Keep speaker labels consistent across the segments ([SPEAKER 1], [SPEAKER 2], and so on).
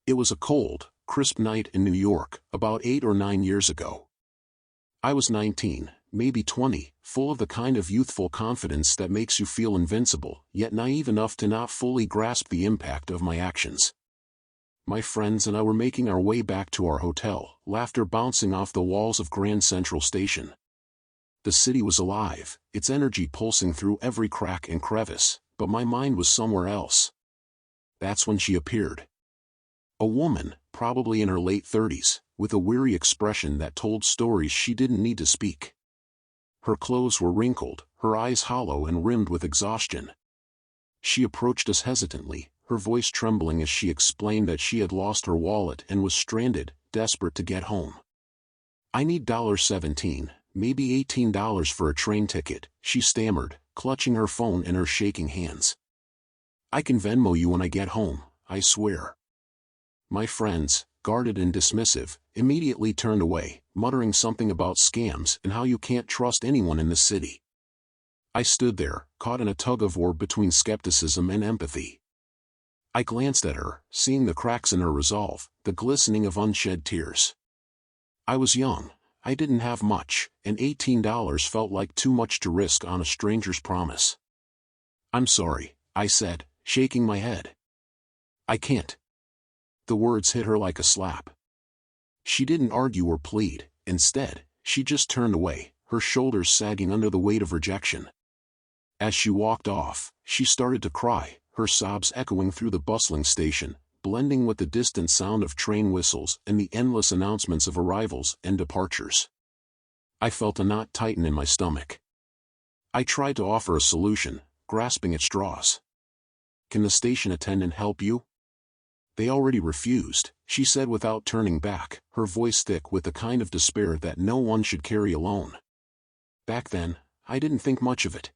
[SPEAKER 1] It was a cold, crisp night in New York, about 8 or 9 years ago. I was 19, maybe 20, full of the kind of youthful confidence that makes you feel invincible, yet naive enough to not fully grasp the impact of my actions. My friends and I were making our way back to our hotel, laughter bouncing off the walls of Grand Central Station. The city was alive, its energy pulsing through every crack and crevice, but my mind was somewhere else. That's when she appeared. A woman, probably in her late 30s, with a weary expression that told stories she didn't need to speak. Her clothes were wrinkled, her eyes hollow and rimmed with exhaustion. She approached us hesitantly, her voice trembling as she explained that she had lost her wallet and was stranded, desperate to get home. "I need $17, maybe $18 for a train ticket," she stammered, clutching her phone in her shaking hands. "I can Venmo you when I get home, I swear." My friends, guarded and dismissive, immediately turned away, muttering something about scams and how you can't trust anyone in the city. I stood there, caught in a tug-of-war between skepticism and empathy. I glanced at her, seeing the cracks in her resolve, the glistening of unshed tears. I was young, I didn't have much, and $18 felt like too much to risk on a stranger's promise. "I'm sorry," I said, shaking my head. "I can't." The words hit her like a slap. She didn't argue or plead, instead, she just turned away, her shoulders sagging under the weight of rejection. As she walked off, she started to cry, her sobs echoing through the bustling station, blending with the distant sound of train whistles and the endless announcements of arrivals and departures. I felt a knot tighten in my stomach. I tried to offer a solution, grasping at straws. "Can the station attendant help you?" "They already refused," she said without turning back, her voice thick with the kind of despair that no one should carry alone. Back then, I didn't think much of it.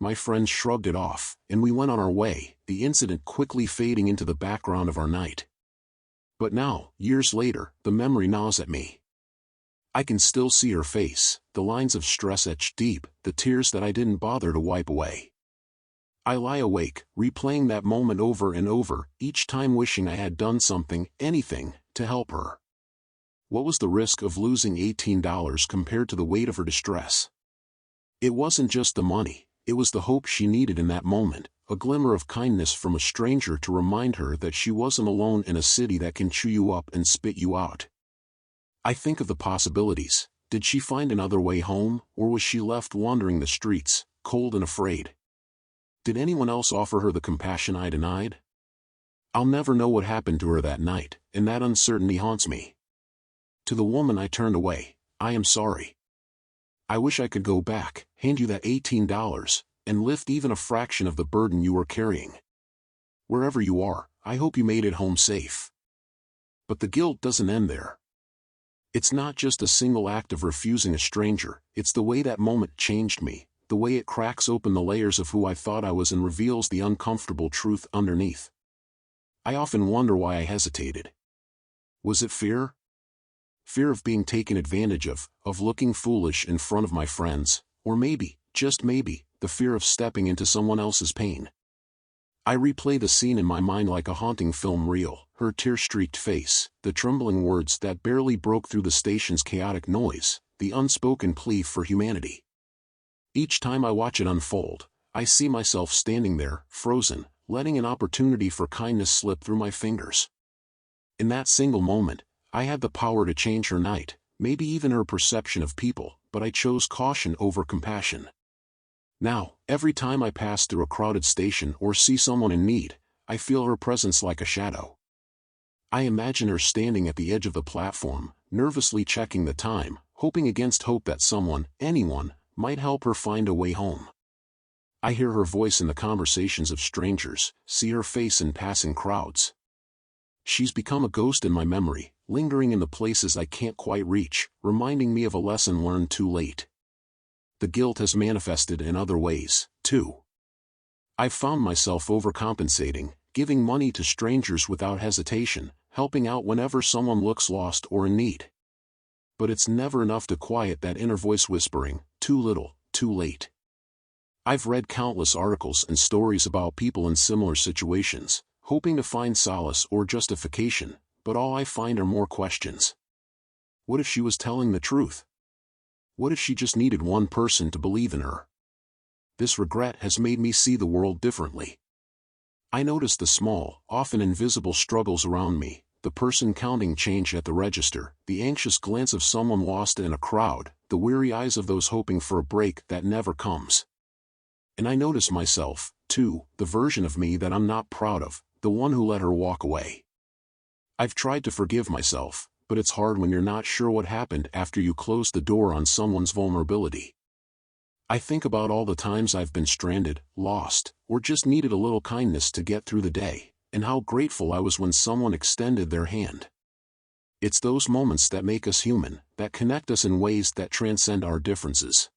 [SPEAKER 1] My friends shrugged it off, and we went on our way, the incident quickly fading into the background of our night. But now, years later, the memory gnaws at me. I can still see her face, the lines of stress etched deep, the tears that I didn't bother to wipe away. I lie awake, replaying that moment over and over, each time wishing I had done something, anything, to help her. What was the risk of losing $18 compared to the weight of her distress? It wasn't just the money. It was the hope she needed in that moment, a glimmer of kindness from a stranger to remind her that she wasn't alone in a city that can chew you up and spit you out. I think of the possibilities. Did she find another way home, or was she left wandering the streets, cold and afraid? Did anyone else offer her the compassion I denied? I'll never know what happened to her that night, and that uncertainty haunts me. To the woman I turned away, I am sorry. I wish I could go back, hand you that $18, and lift even a fraction of the burden you were carrying. Wherever you are, I hope you made it home safe. But the guilt doesn't end there. It's not just a single act of refusing a stranger, it's the way that moment changed me, the way it cracks open the layers of who I thought I was and reveals the uncomfortable truth underneath. I often wonder why I hesitated. Was it fear? Fear of being taken advantage of looking foolish in front of my friends, or maybe, just maybe, the fear of stepping into someone else's pain. I replay the scene in my mind like a haunting film reel, her tear-streaked face, the trembling words that barely broke through the station's chaotic noise, the unspoken plea for humanity. Each time I watch it unfold, I see myself standing there, frozen, letting an opportunity for kindness slip through my fingers. In that single moment, I had the power to change her night, maybe even her perception of people, but I chose caution over compassion. Now, every time I pass through a crowded station or see someone in need, I feel her presence like a shadow. I imagine her standing at the edge of the platform, nervously checking the time, hoping against hope that someone, anyone, might help her find a way home. I hear her voice in the conversations of strangers, see her face in passing crowds. She's become a ghost in my memory, lingering in the places I can't quite reach, reminding me of a lesson learned too late. The guilt has manifested in other ways, too. I've found myself overcompensating, giving money to strangers without hesitation, helping out whenever someone looks lost or in need. But it's never enough to quiet that inner voice whispering, too little, too late. I've read countless articles and stories about people in similar situations, hoping to find solace or justification, but all I find are more questions. What if she was telling the truth? What if she just needed one person to believe in her? This regret has made me see the world differently. I notice the small, often invisible struggles around me, the person counting change at the register, the anxious glance of someone lost in a crowd, the weary eyes of those hoping for a break that never comes. And I notice myself, too, the version of me that I'm not proud of, the one who let her walk away. I've tried to forgive myself, but it's hard when you're not sure what happened after you closed the door on someone's vulnerability. I think about all the times I've been stranded, lost, or just needed a little kindness to get through the day, and how grateful I was when someone extended their hand. It's those moments that make us human, that connect us in ways that transcend our differences.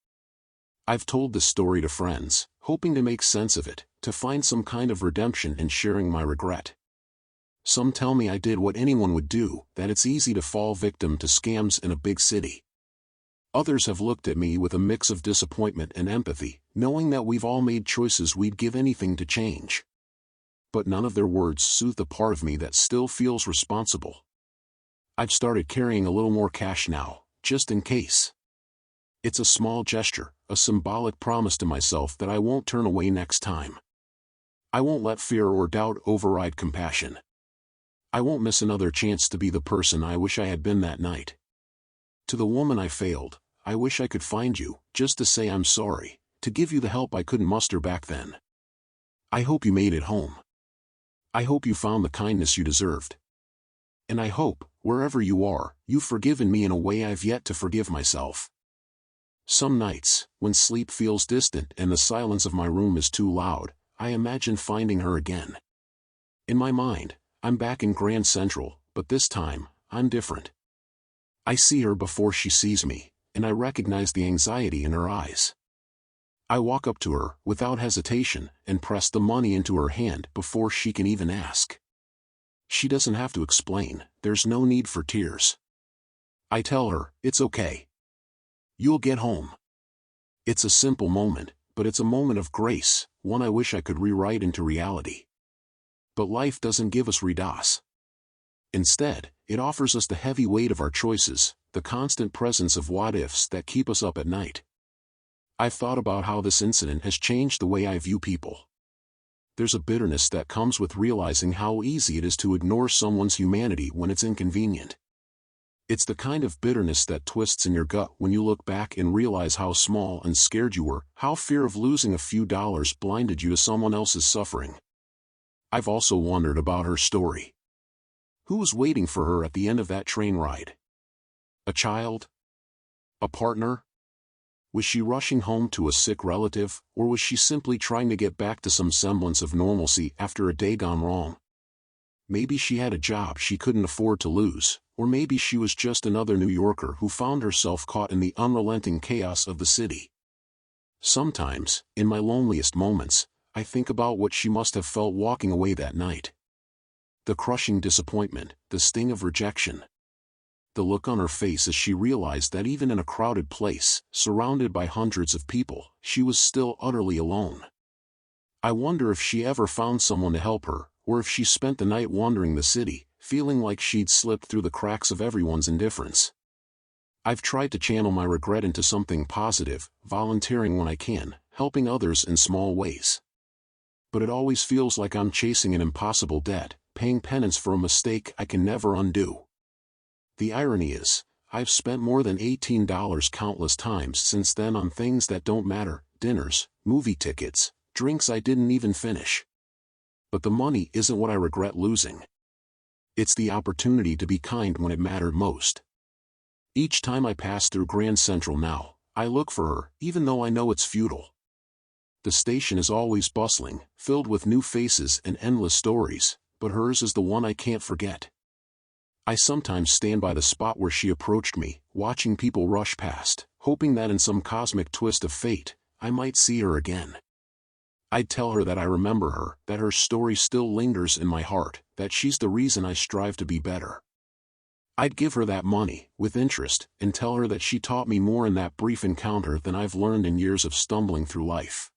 [SPEAKER 1] I've told this story to friends, hoping to make sense of it, to find some kind of redemption in sharing my regret. Some tell me I did what anyone would do, that it's easy to fall victim to scams in a big city. Others have looked at me with a mix of disappointment and empathy, knowing that we've all made choices we'd give anything to change. But none of their words soothe the part of me that still feels responsible. I've started carrying a little more cash now, just in case. It's a small gesture, a symbolic promise to myself that I won't turn away next time. I won't let fear or doubt override compassion. I won't miss another chance to be the person I wish I had been that night. To the woman I failed, I wish I could find you, just to say I'm sorry, to give you the help I couldn't muster back then. I hope you made it home. I hope you found the kindness you deserved. And I hope, wherever you are, you've forgiven me in a way I've yet to forgive myself. Some nights, when sleep feels distant and the silence of my room is too loud, I imagine finding her again. In my mind, I'm back in Grand Central, but this time, I'm different. I see her before she sees me, and I recognize the anxiety in her eyes. I walk up to her, without hesitation, and press the money into her hand before she can even ask. She doesn't have to explain, there's no need for tears. I tell her, it's okay. You'll get home. It's a simple moment, but it's a moment of grace, one I wish I could rewrite into reality. But life doesn't give us ReadIT. Instead, it offers us the heavy weight of our choices, the constant presence of what-ifs that keep us up at night. I've thought about how this incident has changed the way I view people. There's a bitterness that comes with realizing how easy it is to ignore someone's humanity when it's inconvenient. It's the kind of bitterness that twists in your gut when you look back and realize how small and scared you were, how fear of losing a few dollars blinded you to someone else's suffering. I've also wondered about her story. Who was waiting for her at the end of that train ride? A child? A partner? Was she rushing home to a sick relative, or was she simply trying to get back to some semblance of normalcy after a day gone wrong? Maybe she had a job she couldn't afford to lose, or maybe she was just another New Yorker who found herself caught in the unrelenting chaos of the city. Sometimes, in my loneliest moments, I think about what she must have felt walking away that night. The crushing disappointment, the sting of rejection. The look on her face as she realized that even in a crowded place, surrounded by hundreds of people, she was still utterly alone. I wonder if she ever found someone to help her, or if she spent the night wandering the city, feeling like she'd slipped through the cracks of everyone's indifference. I've tried to channel my regret into something positive, volunteering when I can, helping others in small ways. But it always feels like I'm chasing an impossible debt, paying penance for a mistake I can never undo. The irony is, I've spent more than $18 countless times since then on things that don't matter, dinners, movie tickets, drinks I didn't even finish. But the money isn't what I regret losing. It's the opportunity to be kind when it mattered most. Each time I pass through Grand Central now, I look for her, even though I know it's futile. The station is always bustling, filled with new faces and endless stories, but hers is the one I can't forget. I sometimes stand by the spot where she approached me, watching people rush past, hoping that in some cosmic twist of fate, I might see her again. I'd tell her that I remember her, that her story still lingers in my heart, that she's the reason I strive to be better. I'd give her that money, with interest, and tell her that she taught me more in that brief encounter than I've learned in years of stumbling through life.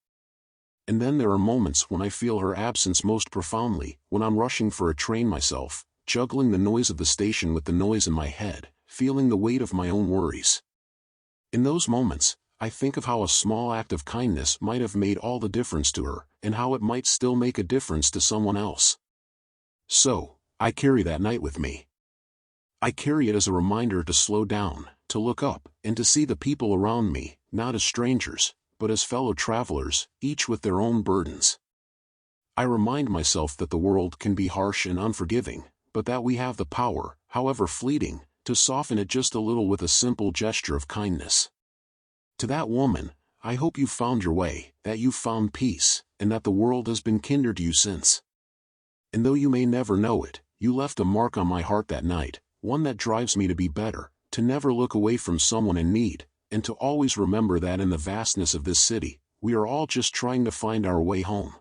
[SPEAKER 1] And then there are moments when I feel her absence most profoundly, when I'm rushing for a train myself, juggling the noise of the station with the noise in my head, feeling the weight of my own worries. In those moments, I think of how a small act of kindness might have made all the difference to her, and how it might still make a difference to someone else. So, I carry that night with me. I carry it as a reminder to slow down, to look up, and to see the people around me, not as strangers, but as fellow travelers, each with their own burdens. I remind myself that the world can be harsh and unforgiving, but that we have the power, however fleeting, to soften it just a little with a simple gesture of kindness. To that woman, I hope you've found your way, that you've found peace, and that the world has been kinder to you since. And though you may never know it, you left a mark on my heart that night, one that drives me to be better, to never look away from someone in need, and to always remember that in the vastness of this city, we are all just trying to find our way home.